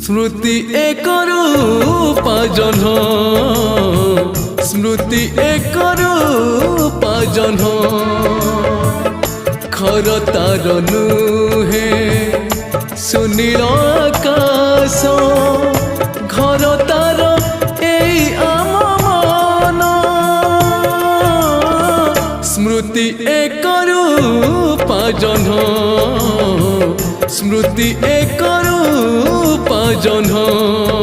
स्मृति एक रूप जन्ह स्मृति एक रूप जन्ह खर तार नुहे सुनील आकाश घर तार एई आम मन स्मृति एक रूप जन्ह स्मृति एक रूप जन्ह।